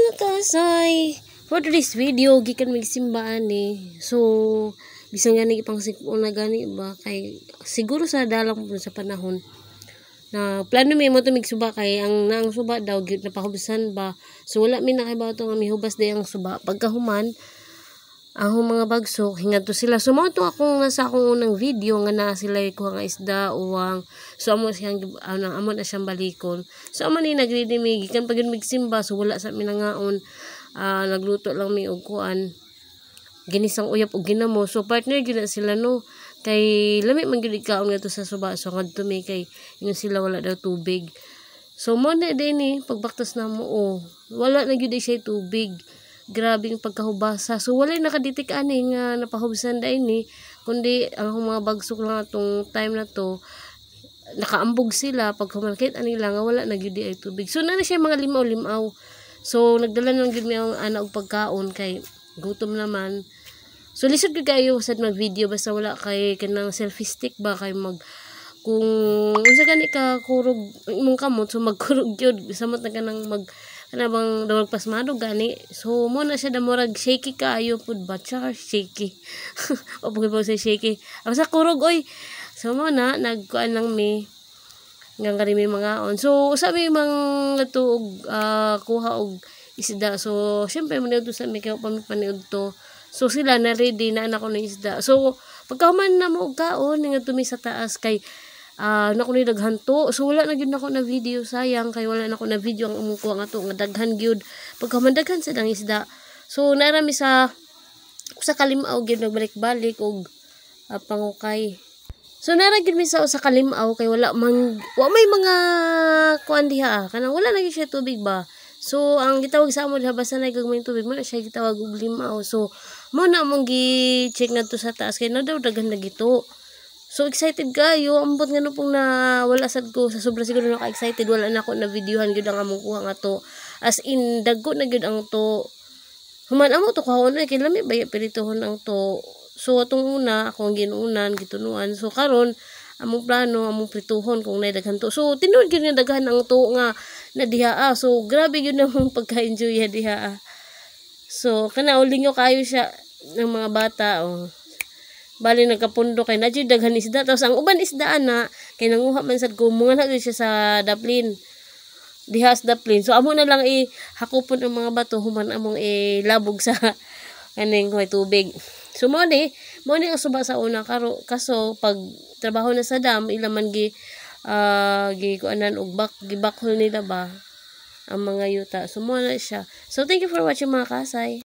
mga kasay, for today's video gikan magsimbaan ni. So bisan gani ipang na gani ba kay siguro sa dalang po sa panahon na plano mi mo to migsuba kay ang naang suba daw gyud napahubasan ba. So wala mi nakabato nga mihubas day ang suba pagkahuman ang mga bagsok hingad to sila. So mo to akong nasa akong unang video nga na sila kuha nga isda uwang. So amo siyang amo na siyang balikon. So amo ni nagready mi gikan pag migsimba so wala sa minangaon. Nagluto lang mi og kuan ginisang uyap og ginamo. So partner gyud na sila no kay lami man gyud kaon nga to sa suba. So ngadto mi kay yun sila wala daw tubig. So mo na din ni pagbaktas na mo wala na gyud siya tubig. Grabing pagkahubasa. So wala nakaditik ani nga napahubasan dai ni kundi ang mga bagsok lang atong time na to nakaambog sila pag humalkit ani lang nga wala na gyud ay tubig. So na siya mga limaw. So nagdala lang gyud mi ang ana og pagkaon kay gutom naman. So lisod gyud kayo sad mag video basta wala kay kanang selfie stick ba kay mag kung unsa gani ka kurog imong kamot so magkurog gyud samot na kanang mag ana bang dawag pasmado gani. So mo na siya damurag shaky kaayo pud ba char shaky o pag sa shaky asa kurog oy. So mo na nagkuan lang mi ngang kami mga on. So sabi mang natuog kuha og isda. So syempre man to sa mi kay pamipaniud to. So sila na ready na anak ko ng isda. So pagkahuman na mo og kaon nga tumi sa taas kay nako ni daghanto. So wala na gyud nako na video sayang kay wala nako na video ang umukuha nga to nga daghan gyud pagkamandaghan sa dang isda. So narami sa kalimaw gyud nagbalik-balik og pangukay. So nara gyud mi sa kalimaw kay wala may mga kuan diha kanang wala na gyud siya tubig ba. So ang gitawag sa amo diha basta na gagmay tubig mo na siya gitawag og limaw. So mo na among gi-check ngadto sa taas kay na daw daghan na gito. So excited kayo ambot ngano pong na wala sad ko sa sobra siguro naka-excited wala na ako na videohan gyud ang among kuha nga to. As in dagko na gyud ang to. Human amo to kahon kay lami baya piritohon ang to. So atong una akong ginunan gitunuan. So karon among plano among prituhon kung nay daghan to. So tinud gyud nga daghan ang to nga na diha. So grabe gyud namong pagka-enjoy diha. So kana ulingo kayo siya ng mga bata bali nagkapundo kay nadyo daghan isda tapos ang uban isda ana kay nanguha man sad ko mga na siya sa daplin diha sa daplin. So amo na lang hakupon ang mga bato human among labog sa kaning may tubig. So mo ni ang suba sa una kaso pag trabaho na sa dam ilaman gi kuanan og gibakhol nila ba ang mga yuta. So mo na siya. So thank you for watching mga kasay.